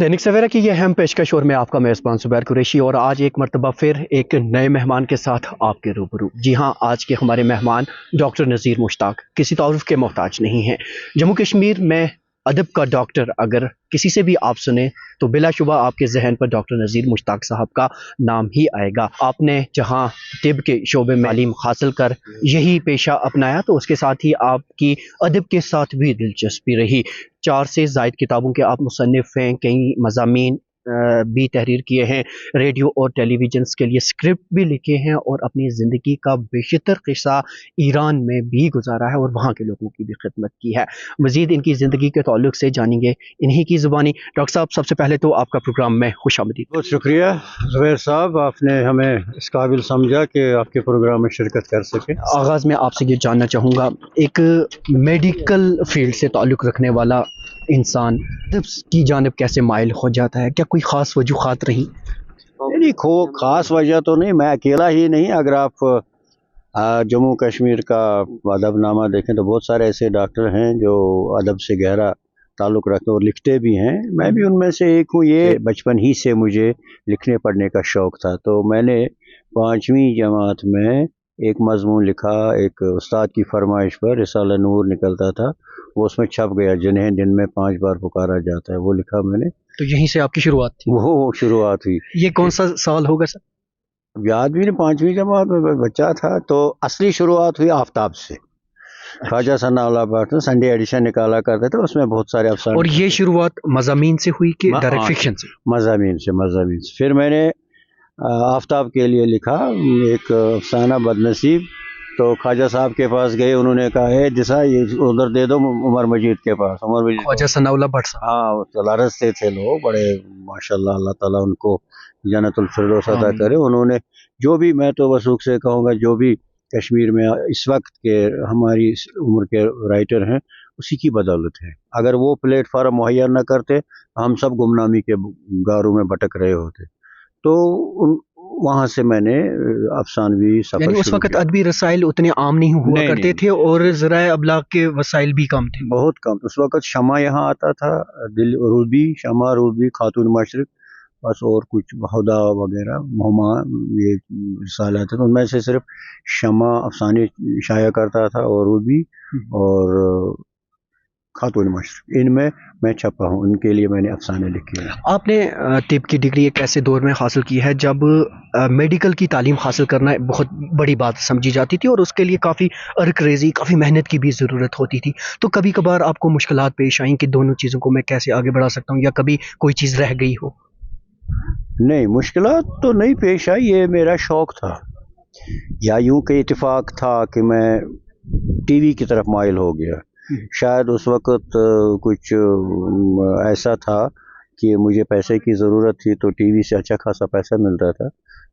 दैनिक सवेरा की ये अहम पेशकश और मैं आपका मेज़बान ज़ुबैर कुरैशी और आज एक मर्तबा फिर एक नए मेहमान के साथ आपके रूबरू। जी हाँ, आज के हमारे मेहमान डॉक्टर नज़ीर मुश्ताक किसी तारुफ के मोहताज नहीं हैं। जम्मू कश्मीर में अदब का डॉक्टर अगर किसी से भी आप सुने तो बिलाशुबा आपके जहन पर डॉक्टर नज़ीर मुश्ताक साहब का नाम ही आएगा। आपने जहाँ तिब के शोबे में तालीम हासिल कर यही पेशा अपनाया तो उसके साथ ही आपकी अदब के साथ भी दिलचस्पी रही। 4 से ज़ायद किताबों के आप मुसन्निफ़ हैं, कई मज़ामीन भी तहरीर किए हैं, रेडियो और टेलीविज़न्स के लिए स्क्रिप्ट भी लिखे हैं और अपनी ज़िंदगी का बेशतर क़िस्सा ईरान में भी गुज़ारा है और वहाँ के लोगों की भी खिदमत की है। मज़ीद इनकी ज़िंदगी के ताल्लुक से जानेंगे इन्हीं की ज़ुबानी। डॉक्टर साहब, सबसे पहले तो आपका प्रोग्राम में खुशामदीद। बहुत शुक्रिया ज़ुबैर साहब, आपने हमें इस काबिल समझा कि आपके प्रोग्राम में शिरकत कर सकें। आगाज़ में आपसे ये जानना चाहूँगा, एक मेडिकल फील्ड से ताल्लुक़ रखने वाला इंसान अदब की जानिब कैसे माइल हो जाता है? क्या कोई ख़ास वजूहात रही? नहीं, खास वजह तो नहीं, मैं अकेला ही नहीं। अगर आप जम्मू कश्मीर का अदबनामा देखें तो बहुत सारे ऐसे डॉक्टर हैं जो अदब से गहरा ताल्लुक़ रखते और लिखते भी हैं। मैं भी उनमें से एक हूँ। ये बचपन ही से मुझे लिखने पढ़ने का शौक़ था, तो मैंने 5वीं जमात में एक मज़मून लिखा, एक उस्ताद की फरमाइश पर रिसाला नूर निकलता था, वो उसमें छप गया, जिन्हें दिन में 5 बार पुकारा जाता है, वो लिखा मैंने। तो यहीं से आपकी शुरुआत थी? वो शुरुआत हुई। ये कौन सा साल होगा सर? याद भी नहीं, 5वीं जमात में बच्चा था। तो असली शुरुआत हुई आफ्ताब से। ख्वाजा सनाउल्लाह भट्ट संडे एडिशन निकाला करते थे, उसमें बहुत सारे अफसाने। और ये शुरुआत मज़ामीन से हुई कि डायरेक्ट फिक्शन से? मज़ामीन से। फिर मैंने आफ्ताब के लिए लिखा एक अफसाना बदनसीब। तो ख्वाजा साहब के पास गए, उन्होंने कहा है दिशा ये उधर दे दो उमर मजीद के पास। उमर मजीद ख्वाजा सनाउल्लाह भट्ट साहब, हाँ, तलारस से थे लोग, बड़े माशाल्लाह, अल्लाह ताला उनको जन्नतुल फिरदौस अता करे। उन्होंने जो भी, मैं तो वसूख से कहूँगा, जो भी कश्मीर में इस वक्त के हमारी इस उम्र के राइटर हैं, उसी की बदौलत है। अगर वो प्लेटफार्म मुहैया न करते, हम सब गुमनामी के गारों में भटक रहे होते। तो वहाँ से मैंने अफसानवी सफ़र यानी उस वक्त अदबी रसाइल उतने आम नहीं हुआ करते थे और ज़राए अबलाग के वसाइल भी कम थे? बहुत कम। उस वक्त शमा यहाँ आता था, दिल रूबी, शमा रूबी, खातून मशरिक, बस, और कुछ हुदा वगैरह, मोहमा, ये रिसाले आते थे। उनमें से सिर्फ शमा अफसाने शाया करता था और रूबी और खातून मशरिक, इनमें मैं छपा हूँ, उनके लिए मैंने अफसाने लिखे हैं। आपने तिब की डिग्री एक ऐसे दौर में हासिल की है जब मेडिकल की तालीम हासिल करना बहुत बड़ी बात समझी जाती थी और उसके लिए काफ़ी अर्क-रेज़ी, काफ़ी मेहनत की भी ज़रूरत होती थी। तो कभी कभार आपको मुश्किलात पेश आईं कि दोनों चीज़ों को मैं कैसे आगे बढ़ा सकता हूँ, या कभी कोई चीज़ रह गई हो? नहीं, मुश्किलात तो नहीं पेश आई, ये मेरा शौक़ था, या यूँ कि इत्तेफाक था कि मैं टीवी की तरफ माइल हो गया। शायद उस वक़्त कुछ ऐसा था कि मुझे पैसे की ज़रूरत थी, तो टीवी से अच्छा खासा पैसा मिलता था,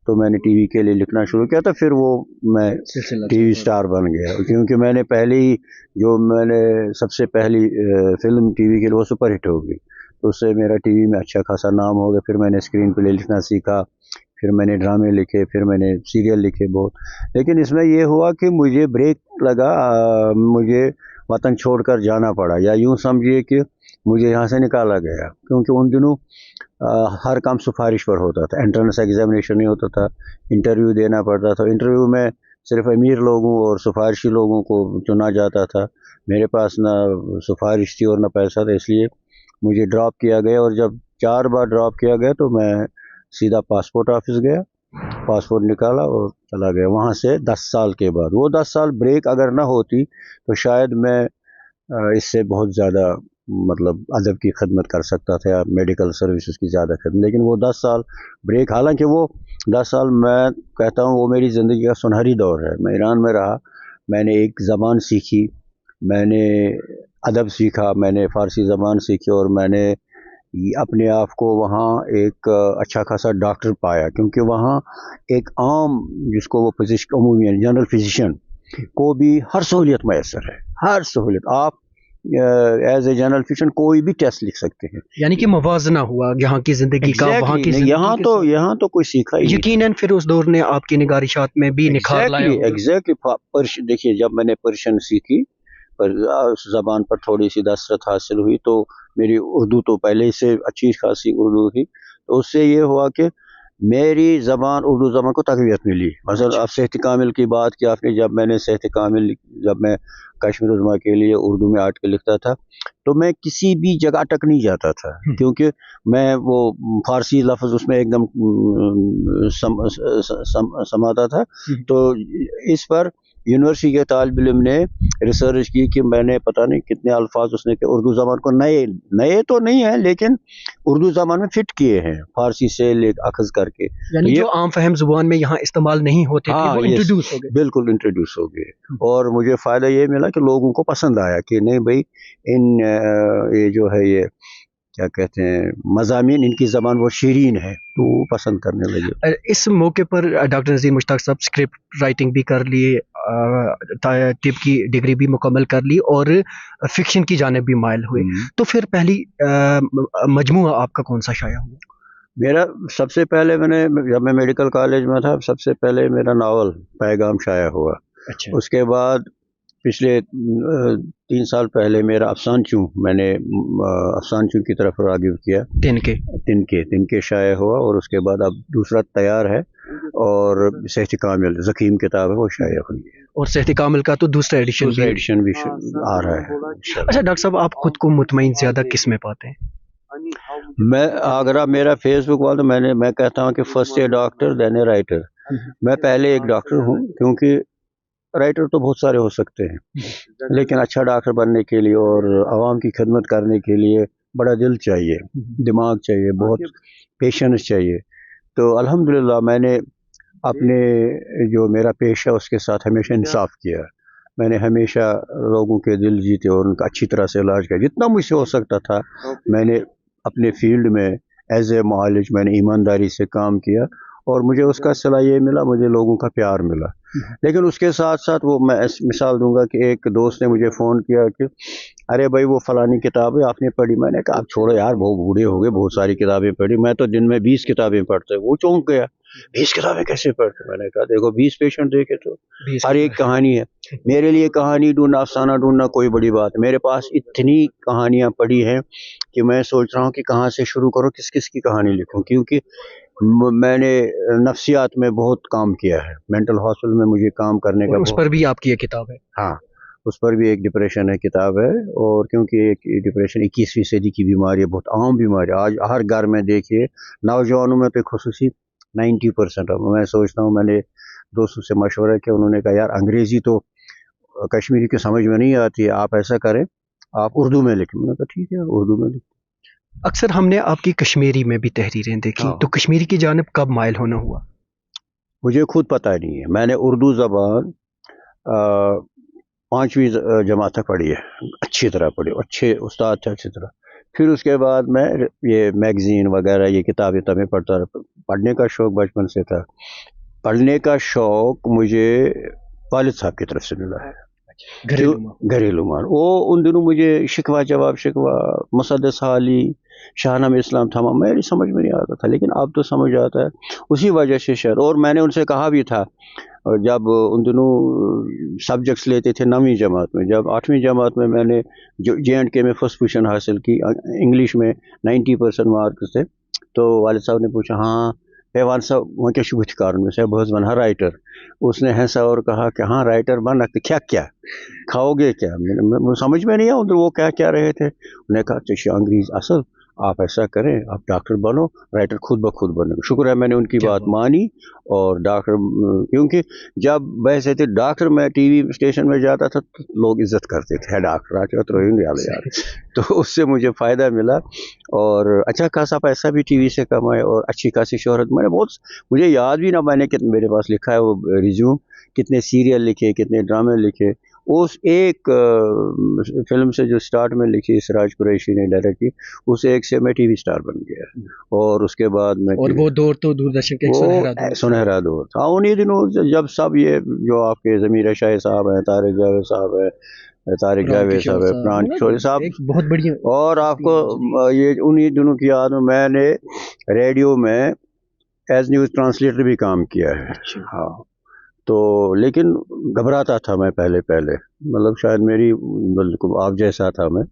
तो मैंने टीवी के लिए लिखना शुरू किया था। फिर वो मैं टीवी स्टार बन गया, क्योंकि मैंने मैंने सबसे पहली फ़िल्म टीवी के लिए वो सुपर हिट हो गई, तो उससे मेरा टीवी में अच्छा खासा नाम हो गया। फिर मैंने स्क्रीन प्ले लिखना सीखा, फिर मैंने ड्रामे लिखे, फिर मैंने सीरियल लिखे बहुत। लेकिन इसमें ये हुआ कि मुझे ब्रेक लगा, मुझे वतन छोड़कर जाना पड़ा, या यूँ समझिए कि मुझे यहाँ से निकाला गया, क्योंकि उन दिनों हर काम सिफारिश पर होता था, एंट्रेंस एग्जामिनेशन नहीं होता था, इंटरव्यू देना पड़ता था। इंटरव्यू में सिर्फ अमीर लोगों और सिफारिशी लोगों को चुना जाता था। मेरे पास ना सिफारिश थी और ना पैसा था, इसलिए मुझे ड्रॉप किया गया। और जब 4 बार ड्रॉप किया गया तो मैं सीधा पासपोर्ट ऑफिस गया, पासपोर्ट निकाला और चला गया। वहाँ से 10 साल के बाद, वो 10 साल ब्रेक अगर ना होती तो शायद मैं इससे बहुत ज़्यादा मतलब अदब की खिदमत कर सकता था, या मेडिकल सर्विसेज की ज़्यादा खिदमत। लेकिन वो 10 साल ब्रेक, हालांकि वो 10 साल मैं कहता हूँ वो मेरी ज़िंदगी का सुनहरी दौर है। मैं ईरान में रहा, मैंने एक ज़बान सीखी, मैंने अदब सीखा, मैंने फ़ारसी ज़बान सीखी, और मैंने अपने आप को वहाँ एक अच्छा खासा डॉक्टर पाया, क्योंकि वहाँ एक आम, जिसको वो फिजिशियन, अमूमियन जनरल फिजिशियन को भी हर सहूलियत मैसर है, हर सहूलियत। आप एज ए जनरल फिजिशियन कोई भी टेस्ट लिख सकते हैं। यानी कि मुवाजना हुआ यहाँ की ज़िंदगी का वहाँ की ज़िंदगी। यहाँ तो कोई सीखा ही यकीनन फिर उस दौर ने आपकी निगारिशात में भी निखार लाया होगा। एग्जैक्टली। देखिए, जब मैंने पर्शियन सीखी پر زبان پر تھوڑی سی دسترت حاصل ہوئی، تو میری اردو تو پہلے سے اچھی خاصی اردو تھی، تو اس سے یہ ہوا کہ میری زبان اردو زبان کو تقویت ملی. مثلا آپ صحت کامل کی بات کی آپ نے، جب میں نے صحت کامل، جب میں کشمیر عظمیٰ کے لیے اردو میں آرٹیکل لکھتا تھا تو میں کسی بھی جگہ تک نہیں جاتا تھا، کیونکہ میں وہ فارسی لفظ اس میں ایک دم سماتا تھا. تو اس پر یونیورسٹی کے طالب علم نے ریسرچ کی کہ میں نے پتہ نہیں کتنے الفاظ اس نے کہ اردو زبان کو نئے تو نہیں ہیں لیکن اردو زبان میں فٹ کیے ہیں، فارسی سے اخذ کر کے، یعنی جو عام فہم زبان میں یہاں استعمال نہیں ہوتے تھے وہ انٹروڈیوس ہو گئے. بالکل انٹروڈیوس ہو گئے. اور مجھے فائدہ یہ ملا کہ لوگوں کو پسند آیا کہ نہیں بھائی یہ جو ہے یہ کیا کہتے ہیں مضامین، ان کی زبان وہ شیرین ہے، تو وہ پسند کرنے لگے. اس موقع پر ڈاکٹر نذیر مشتاق صاحب اسکرپٹ رائٹنگ بھی کر لیے، طب کی ڈگری بھی مکمل کر لی اور فکشن کی جانب بھی مائل ہوئے. تو پھر پہلی مجموعہ آپ کا کون سا شائع ہوا؟ میرا سب سے پہلے جب میں میڈیکل کالج میں تھا، سب سے پہلے میرا ناول پیغام شائع ہوا. اچھا. اس کے بعد پچھلے 3 سال پہلے میرا افسانچوں، میں نے افسانچوں کی طرف راغب کیا، تن کے شائع ہوا. اور اس کے بعد اب دوسرا تیار ہے، اور صحت کامل زخیم کتاب ہے وہ شائع ہوئی ہے، اور صحت کامل کا تو دوسرا ایڈیشن بھی آ رہا ہے. اچھا ڈاکٹر صاحب، آپ خود کو مطمئن زیادہ کس میں پاتے ہیں؟ میں اگر آپ میرا فیس بک والا، میں کہتا ہوں کہ first a doctor then a writer. میں پہلے ایک ڈاکٹر ہوں، کیونکہ رائٹر تو بہت سارے ہو سکتے ہیں، لیکن اچھا ڈاکٹر بننے کے لیے اور عوام کی خدمت کرنے کے لیے بڑا دل چاہیے، دماغ چاہیے، بہت پیشنس چاہیے. تو الحمدللہ میں نے اپنے جو میرا پیشہ اس کے ساتھ ہمیشہ انصاف کیا. میں نے ہمیشہ لوگوں کے دل جیتے اور ان کا اچھی طرح سے علاج کیا، جتنا مجھ سے ہو سکتا تھا. میں نے اپنے فیلڈ میں ایز اے معالج میں نے ایمانداری سے کام کیا، اور مجھے اس کا صلہ یہ ملا، مجھے لوگوں کا پیار ملا. لیکن اس کے ساتھ ساتھ وہ میں مثال دوں گا کہ ایک دوست نے مجھے فون کیا کہ ارے بھائی وہ فلانی کتاب ہے آپ نے پڑھی. میں نے کہا آپ چھوڑو یار، بہت بوڑھے ہو گئے، بہت ساری کتابیں پڑھی، میں تو دن میں 20 کتابیں پڑھتا. وہ چونک گیا، 20 کتابیں کیسے پڑھتے؟ میں نے کہا دیکھو 20 پیشنٹ دیکھے تو ہر ایک کہانی ہے. میرے لیے کہانی ڈھونڈنا، افسانہ ڈھونڈنا کوئی بڑی بات ہے. میرے پاس اتنی کہانیاں پڑھی ہیں کہ میں سوچ رہا ہوں کہ کہاں سے شروع کروں، کس کس کی کہانی لکھوں. کیونکہ میں نے نفسیات میں بہت کام کیا ہے، مینٹل ہاسپٹل میں مجھے کام کرنے کا. اس پر بھی آپ کی یہ کتاب ہے؟ ہاں، اس پر بھی ایک ڈپریشن ہے کتاب ہے. اور کیونکہ ایک ڈپریشن 21ویں صدی کی بیماری ہے، بہت عام بیماری ہے. آج ہر گھر میں دیکھیے، نوجوانوں میں تو خصوصی 90%. میں سوچتا ہوں، میں نے دوستوں سے مشورہ کیا، انہوں نے کہا یار انگریزی تو کشمیری کی سمجھ میں نہیں آتی ہے، آپ ایسا کریں آپ اردو میں لکھیں. میں نے کہا ٹھیک ہے اردو میں لکھیں. اکثر ہم نے آپ کی کشمیری میں بھی تحریریں دیکھی، تو کشمیری کی جانب کب مائل ہونا ہوا؟ مجھے خود پتہ نہیں ہے. میں نے اردو زبان 5ویں جماعت تک پڑھی ہے، اچھی طرح پڑھی، اچھے استاد تھے اچھی طرح. پھر اس کے بعد میں یہ میگزین وغیرہ یہ کتابیں تمہیں پڑھتا رہا. پڑھنے کا شوق بچپن سے تھا. پڑھنے کا شوق مجھے والد صاحب کی طرف سے ملا ہے، گھریلو مان. وہ ان دنوں مجھے شکوہ جواب شکوہ، مسدس حالی، شاہنامہ اسلام تھاما میری سمجھ میں نہیں آتا تھا، لیکن اب تو سمجھ آتا ہے. اسی وجہ سے شاید. اور میں نے ان سے کہا بھی تھا جب ان دنوں سبجیکٹس لیتے تھے 9ویں جماعت میں، جب 8ویں جماعت میں میں نے جو JNK میں فرسٹ پوزیشن حاصل کی، انگلش میں 90% مارکس تھے، تو والد صاحب نے پوچھا ہاں پیوان صاحب وہ کیا شبت کارن میں سے بہت بن رائٹر. اس نے ہنسا اور کہا کہ ہاں رائٹر بن کیا کیا کھاؤ گے کیا؟ سمجھ میں نہیں آیا وہ کیا کیا رہے تھے. انہوں نے کہا چشی انگریز اصل، آپ ایسا کریں آپ ڈاکٹر بنو، رائٹر خود بخود بنے. شکر ہے میں نے ان کی بات مانی اور ڈاکٹر. کیونکہ جب ویسے تھے ڈاکٹر میں ٹی وی اسٹیشن میں جاتا تھا تو لوگ عزت کرتے تھے، ڈاکٹر یار. تو اس سے مجھے فائدہ ملا اور اچھا خاصا پیسہ بھی ٹی وی سے کمائے اور اچھی خاصی شہرت. میں نے مجھے یاد بھی نہ، میں نے میرے پاس لکھا ہے وہ ریزیوم، کتنے سیریل لکھے، کتنے ڈرامے لکھے. اس ایک فلم سے جو سٹارٹ میں لکھی سراج قریشی نے ڈائریکٹ کی، اس ایک سے میں ٹی وی سٹار بن گیا. اور اس کے بعد میں اور وہ دور تو دوردرشن کے سنہرا دور تھا. انہی دنوں جب سب یہ جو آپ کے ضمیر شاہ صاحب ہیں، طارق جاوید صاحب ہیں، طارق جاوید صاحب ہے، پران کشور صاحب، بہت بڑی. اور آپ کو یہ انہی دنوں کی یاد میں نے ریڈیو میں ایز نیوز ٹرانسلیٹر بھی کام کیا ہے. ہاں، تو لیکن گھبراتا تھا میں پہلے مطلب شاید میری بالکل آپ جیسا تھا میں.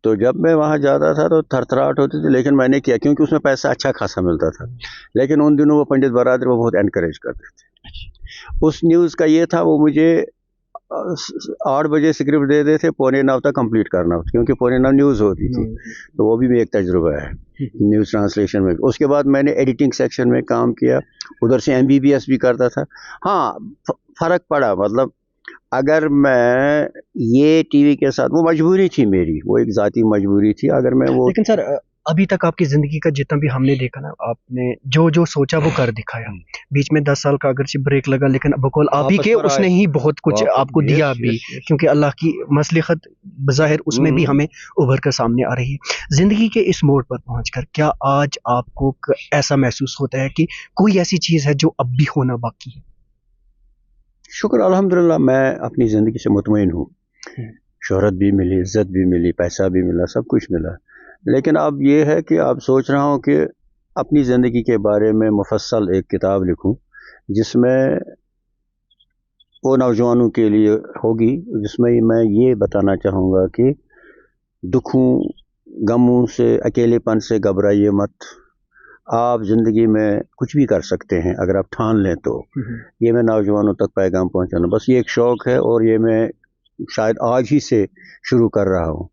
تو جب میں وہاں جاتا تھا تو تھر تھراہٹ ہوتی تھی، لیکن میں نے کیا کیونکہ اس میں پیسہ اچھا خاصا ملتا تھا. لیکن ان دنوں وہ پنڈت برادر وہ بہت انکریج کرتے تھے. اس نیوز کا یہ تھا وہ مجھے 8 بجے اسکرپٹ دے دیتے تھے، 8:45 تک کمپلیٹ کرنا ہوتا کیونکہ 8:45 نیوز ہوتی تھی. تو وہ بھی ایک تجربہ ہے نیوز ٹرانسلیشن میں. اس کے بعد میں نے ایڈیٹنگ سیکشن میں کام کیا، ادھر سے MBBS بھی کرتا تھا. ہاں فرق پڑا، مطلب اگر میں یہ ٹی وی کے ساتھ، وہ مجبوری تھی میری، وہ ایک ذاتی مجبوری تھی. اگر میں وہ لیکن سر ابھی تک آپ کی زندگی کا جتنا بھی ہم نے دیکھا نا، آپ نے جو جو سوچا وہ کر دکھایا. بیچ میں 10 سال کا اگرچہ بریک لگا، لیکن بقول آپ ہی کے اس نے ہی بہت کچھ آپ کو دیا بھی، کیونکہ اللہ کی مصلحت بظاہر اس میں بھی ہمیں ابھر کر سامنے آ رہی ہے. زندگی کے اس موڑ پر پہنچ کر کیا آج آپ کو ایسا محسوس ہوتا ہے کہ کوئی ایسی چیز ہے جو اب بھی ہونا باقی ہے؟ شکر الحمدللہ میں اپنی زندگی سے مطمئن ہوں. شہرت بھی ملی، عزت بھی ملی، پیسہ بھی ملا، سب کچھ ملا. لیکن اب یہ ہے کہ اب سوچ رہا ہوں کہ اپنی زندگی کے بارے میں مفصل ایک کتاب لکھوں، جس میں وہ نوجوانوں کے لیے ہوگی، جس میں میں یہ بتانا چاہوں گا کہ دکھوں غموں سے، اکیلے پن سے گھبرائیے مت. آپ زندگی میں کچھ بھی کر سکتے ہیں اگر آپ ٹھان لیں تو. یہ میں نوجوانوں تک پیغام پہنچانا، بس یہ ایک شوق ہے، اور یہ میں شاید آج ہی سے شروع کر رہا ہوں.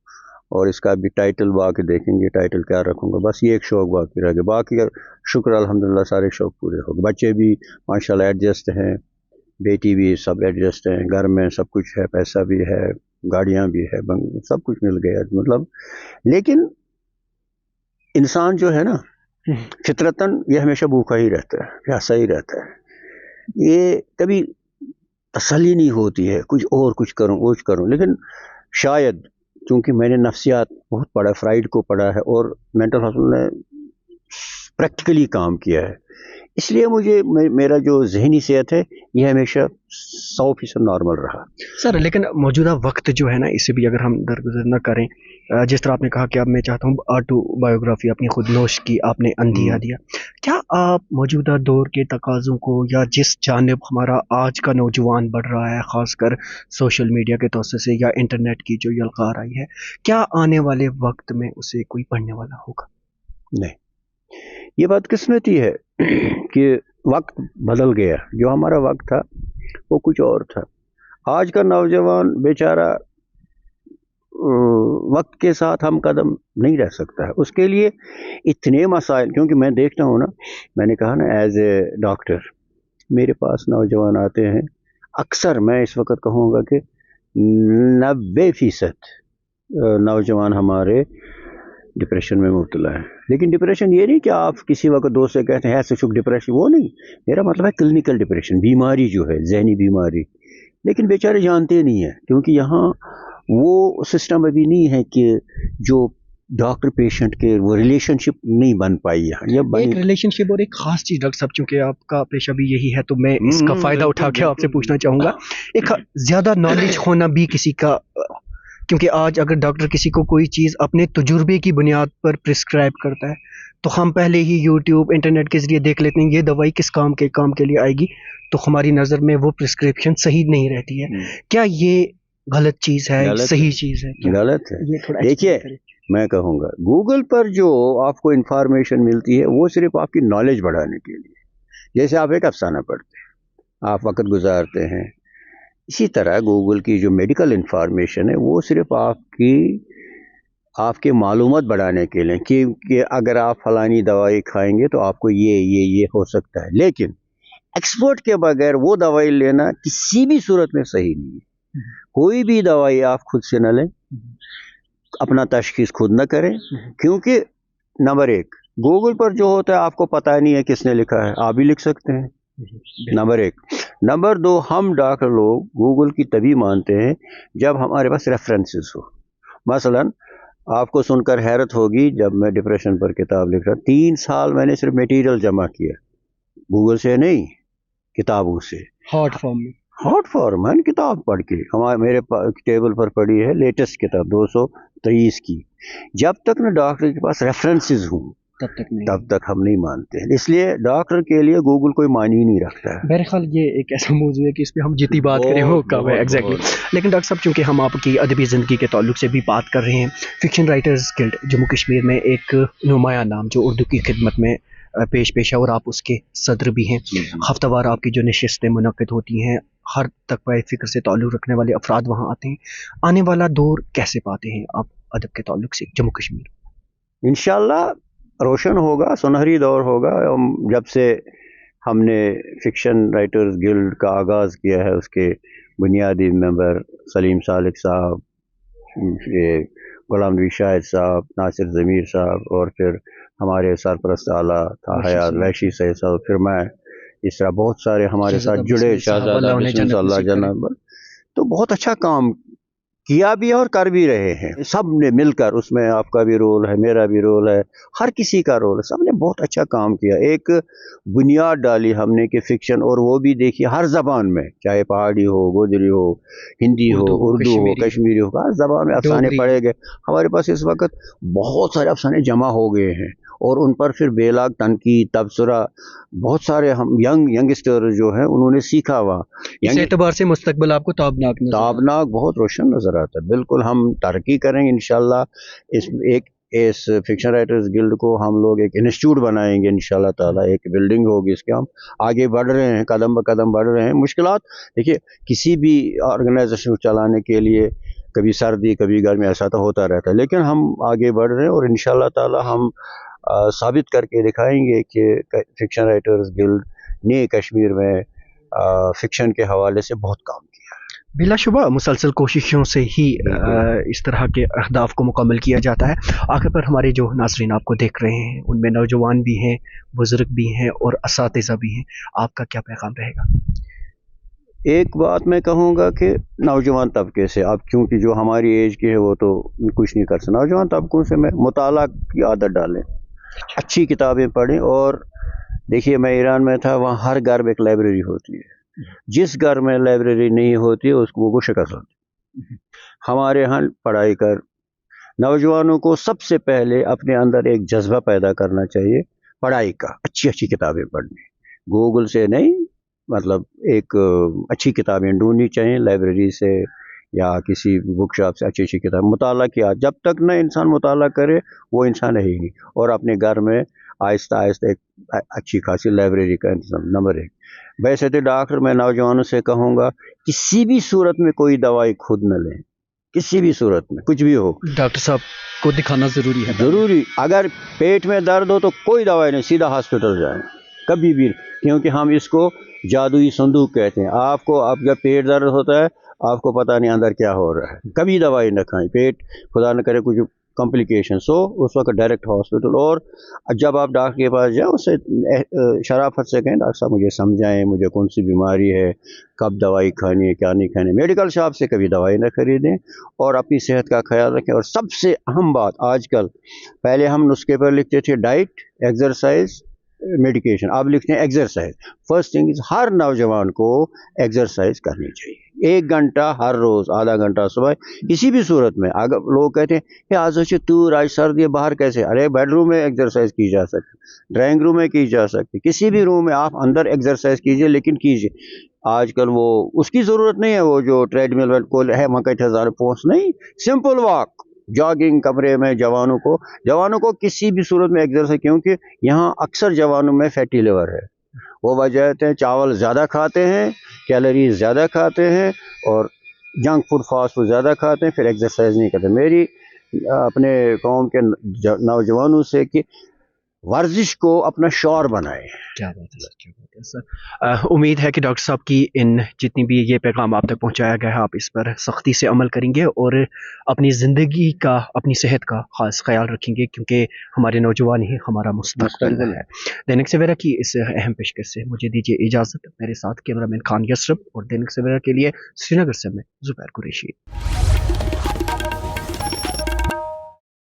اور اس کا بھی ٹائٹل باقی دیکھیں گے، ٹائٹل کیا رکھوں گا. بس یہ ایک شوق باقی رہ گیا، باقی شکر الحمدللہ سارے شوق پورے ہو گئے. بچے بھی ماشاءاللہ ایڈجسٹ ہیں، بیٹی بھی، سب ایڈجسٹ ہیں، گھر میں سب کچھ ہے، پیسہ بھی ہے، گاڑیاں بھی ہے، سب کچھ مل گیا مطلب. لیکن انسان جو ہے نا فطرتاً یہ ہمیشہ بھوکا ہی رہتا ہے، پیاسا ہی رہتا ہے. یہ کبھی تسلی نہیں ہوتی ہے کچھ کروں. لیکن شاید چونکہ میں نے نفسیات بہت پڑھا، فرائڈ کو پڑھا ہے، اور مینٹل ہاسپٹل نے پریکٹیکلی کام کیا ہے، اس لیے مجھے میرا جو ذہنی صحت ہے یہ ہمیشہ 100% نارمل رہا. سر لیکن موجودہ وقت جو ہے نا، اسے بھی اگر ہم درگزر نہ کریں، جس طرح آپ نے کہا کہ اب میں چاہتا ہوں آٹو بایوگرافی اپنی خود نوش کی، آپ نے اندیا دیا، کیا آپ موجودہ دور کے تقاضوں کو، یا جس جانب ہمارا آج کا نوجوان بڑھ رہا ہے، خاص کر سوشل میڈیا کے توسط سے یا انٹرنیٹ کی جو یلغار آئی ہے، کیا آنے والے وقت میں اسے کوئی پڑھنے والا ہوگا؟ نہیں، یہ بات قسمتی ہے کہ وقت بدل گیا. جو ہمارا وقت تھا وہ کچھ اور تھا. آج کا نوجوان بیچارہ وقت کے ساتھ ہم قدم نہیں رہ سکتا ہے. اس کے لیے اتنے مسائل، کیونکہ میں دیکھتا ہوں نا، میں نے کہا نا ایز اے ڈاکٹر میرے پاس نوجوان آتے ہیں، اکثر میں اس وقت کہوں گا کہ 90% نوجوان ہمارے ڈپریشن میں مبتلا ہے. لیکن ڈپریشن یہ نہیں کہ آپ کسی وقت دوست سے کہتے ہیں ایسے شک ڈپریشن، وہ نہیں. میرا مطلب ہے کلینکل ڈپریشن، بیماری جو ہے، ذہنی بیماری. لیکن بیچارے جانتے نہیں ہیں، کیونکہ یہاں وہ سسٹم ابھی نہیں ہے کہ جو ڈاکٹر پیشنٹ کے وہ ریلیشن شپ نہیں بن پائی ہے. ایک ریلیشن شپ اور ایک خاص چیز ڈاکٹر صاحب، چونکہ آپ کا پیشہ بھی یہی ہے تو میں اس کا فائدہ اٹھا کے آپ سے پوچھنا چاہوں گا، ایک زیادہ نالج ہونا بھی کسی کا، کیونکہ آج اگر ڈاکٹر کسی کو کوئی چیز اپنے تجربے کی بنیاد پر پرسکرائب کرتا ہے تو ہم پہلے ہی یوٹیوب انٹرنیٹ کے ذریعے دیکھ لیتے ہیں یہ دوائی کس کام کے لیے آئے گی، تو ہماری نظر میں وہ پرسکرپشن صحیح نہیں رہتی ہے. کیا یہ غلط چیز ہے، صحیح چیز ہے؟ غلط ہے. دیکھیے میں کہوں گا گوگل پر جو آپ کو انفارمیشن ملتی ہے وہ صرف آپ کی نالج بڑھانے کے لیے، جیسے آپ ایک افسانہ پڑھتے ہیں، آپ وقت گزارتے ہیں، اسی طرح گوگل کی جو میڈیکل انفارمیشن ہے وہ صرف آپ کے معلومات بڑھانے کے لیے کہ اگر آپ فلانی دوائی کھائیں گے تو آپ کو یہ ہو سکتا ہے. لیکن ایکسپرٹ کے بغیر وہ دوائی لینا کسی بھی صورت میں صحیح نہیں ہے. کوئی بھی دوائی آپ خود سے نہ لیں، اپنا تشخیص خود نہ کریں، کیونکہ نمبر 1 گوگل پر جو ہوتا ہے آپ کو پتہ نہیں ہے کس نے لکھا ہے، آپ بھی لکھ سکتے ہیں، نمبر 1. نمبر 2 ہم ڈاکٹر لوگ گوگل کی تبھی مانتے ہیں جب ہمارے پاس ریفرنسز ہو. مثلا آپ کو سن کر حیرت ہوگی، جب میں ڈپریشن پر کتاب لکھ رہا 3 سال میں نے صرف میٹیریل جمع کیا، گوگل سے نہیں، کتابوں سے، ہارڈ فارم ہے، کتاب پڑھ کے میرے ٹیبل پر پڑی ہے لیٹسٹ کتاب 223 کی. جب تک نہ ڈاکٹر کے پاس ریفرنسز ہوں، तब तक हम नहीं मानते हैं। इसलिए डॉक्टर के लिए गूगल कोई मायने ही नहीं रखता है। बहरहाल ये एक ऐसा मौजू है कि इस पे हम जितनी बात करें वो कम है। एग्जैक्टली। लेकिन डॉक्टर साहब, चूंकि हम आपकी अदबी ज़िंदगी के ताल्लुक से भी बात कर रहे हैं, fiction writers guild Jammu Kashmir में एक नुमाया नाम जो उर्दू की खिदमत में पेश है और आप उसके सदर भी हैं। हफ्तावार आपकी जो नशिस्तें मुनक्किद होती हैं, हर तकवा फ़िक्र से ताल्लुक़ रखने वाले अफराद वहाँ आते हैं। आने वाला दौर कैसे पाते हैं आप अदब के ताल्लुक से जम्मू कश्मीर? इंशाल्लाह रोशन होगा, सुनहरी दौर होगा। जब से हमने फिक्शन राइटर्स गिल्ड का आगाज़ किया है, उसके बुनियादी मेंबर सलीम सालिक साहब, ये गुलाम नबी शाहिद साहब, नासिर ज़मीर साहब, और फिर हमारे सरपरस्त आला था हयात वैशी सैयद साहब, फिर मैं, इस तरह बहुत सारे हमारे साथ जुड़े, शहजादा बिस्मिल्लाह जन्नत, तो बहुत अच्छा काम किया भी है और कर भी रहे हैं। सब ने मिलकर, उसमें आपका भी रोल है, मेरा भी रोल है, हर किसी का रोल है, सब ने बहुत अच्छा काम किया। एक बुनियाद डाली हमने कि फिक्शन, और वो भी देखिए हर ज़बान में, चाहे पहाड़ी हो, गोजरी हो, हिंदी हो, उर्दू हो, कश्मीरी हो, हर ज़बान में अफसाने पढ़े गए। हमारे पास इस वक्त बहुत सारे अफसाने जमा हो गए हैं और उन पर फिर बेलाग तनकीद, तबसरा, बहुत सारे हम यंगस्टर जो हैं उन्होंने सीखा हुआ। इस एतबार से मुस्तकबिल आपको ताबनाक बहुत रोशन नज़र आता है। बिल्कुल हम तरक्की करेंगे इंशाल्लाह। इस फिक्शन राइटर्स गिल्ड को हम लोग एक इंस्टीट्यूट बनाएंगे इंशाल्लाह ताला, एक बिल्डिंग होगी, इसके हम आगे बढ़ रहे हैं, कदम ब कदम बढ़ रहे हैं। मुश्किलात देखिए, किसी भी ऑर्गेनाइजेशन को चलाने के लिए कभी सर्दी कभी गर्मी ऐसा तो होता रहता है, लेकिन हम आगे बढ़ रहे हैं और इंशाल्लाह ताला हम साबित करके दिखाएंगे कि फिक्शन राइटर्स गिल्ड ने कश्मीर में फिक्शन के हवाले से बहुत काम किया है। बिलाशुबा मुसलसल कोशिशों से ही इस तरह के अहदाफ को मुकम्मल किया जाता है। आखिर पर हमारे जो नाज़रीन आपको देख रहे हैं, उनमें नौजवान भी हैं, बुज़ुर्ग भी हैं और असातिज़ा भी हैं, आपका क्या पैगाम रहेगा? एक बात मैं कहूँगा कि नौजवान तबके से, अब क्योंकि जो हमारी एज के है वो तो कुछ नहीं कर सकते, नौजवान तबकों से मैं मुताला की आदत डालें, अच्छी किताबें पढ़ें। और देखिए, मैं ईरान में था, वहाँ हर घर में एक लाइब्रेरी होती है। जिस घर में लाइब्रेरी नहीं होती है उसको वो शिकस्त होती है। हमारे यहाँ पढ़ाई कर, नौजवानों को सबसे पहले अपने अंदर एक जज्बा पैदा करना चाहिए पढ़ाई का, अच्छी अच्छी किताबें पढ़नी, गूगल से नहीं, मतलब एक अच्छी किताबें ढूंढनी चाहिए लाइब्रेरी से या किसी बुक शॉप से। अच्छी अच्छी किताब मुताला किया, जब तक न इंसान मुताला करे वो इंसान है ही नहीं। और अपने घर में आहिस्ता आहिस्ता एक अच्छी खासी लाइब्रेरी का इंतजाम। नंबर 1। वैसे तो डॉक्टर, मैं नौजवानों से कहूँगा किसी भी सूरत में कोई दवाई खुद न लें, किसी भी सूरत में कुछ भी हो, डॉक्टर साहब को दिखाना ज़रूरी है। ज़रूरी, अगर पेट में दर्द हो तो कोई दवाई नहीं, सीधा हॉस्पिटल जाएं, कभी भी, क्योंकि हम इसको जादुई संदूक कहते हैं। आपको, अब जब पेट दर्द होता है आपको पता नहीं अंदर क्या हो रहा है, कभी दवाई न खाएं, पेट खुदा न करे कुछ कॉम्प्लिकेशन, सो उस वक्त डायरेक्ट हॉस्पिटल। और जब आप डॉक्टर के पास जाओ, उससे शराफत से कहें, डॉक्टर साहब मुझे समझाएं, मुझे कौन सी बीमारी है, कब दवाई खानी है, क्या नहीं खानी। मेडिकल शॉप से कभी दवाई न खरीदें और अपनी सेहत का ख्याल रखें। और सबसे अहम बात, आजकल, पहले हम नुस्खे पर लिखते थे डाइट, एक्सरसाइज, मेडिकेशन, अब लिखते हैं एक्सरसाइज। फर्स्ट थिंग इज, हर नौजवान को एक्सरसाइज करनी चाहिए, 1 घंटा हर रोज़, आधा घंटा सुबह, किसी भी सूरत में। अगर लोग कहते हैं आज तू आज सर्दी बाहर कैसे, अरे बेडरूम में एक्सरसाइज की जा सकती, ड्राइंग रूम में की जा सकती, किसी भी रूम में आप अंदर एक्सरसाइज कीजिए, लेकिन कीजिए। आजकल वो उसकी ज़रूरत नहीं है, वो जो ट्रेडमिल को है मकई हज़ार पोस्ट नहीं, सिंपल वॉक, जॉगिंग, कमरे में जवानों को किसी भी सूरत में एक्सरसाइज, क्योंकि यहाँ अक्सर जवानों में फैटी लिवर है। वो वजह है चावल ज़्यादा खाते हैं, कैलोरीज ज़्यादा खाते हैं और जंक फूड, फास्ट फूड ज़्यादा खाते हैं, फिर एक्सरसाइज नहीं करते। मेरी अपने कौम के नौजवानों से कि वर्जिश को अपना शौर बनाए। क्या बात है सर, क्या बात है सर। उम्मीद है कि डॉक्टर साहब की इन जितनी भी ये पैगाम आप तक पहुंचाया गया है, आप इस पर सख्ती से अमल करेंगे और अपनी ज़िंदगी का, अपनी सेहत का खास ख्याल रखेंगे, क्योंकि हमारे नौजवान ही हमारा मुस्तकबिल है। दैनिक सवेरा की इस अहम पेशकश से मुझे दीजिए इजाज़त। मेरे साथ कैमरामैन खान यसरफ और दैनिक सवेरा के लिए श्रीनगर से मैं ज़ुबैर कुरैशी।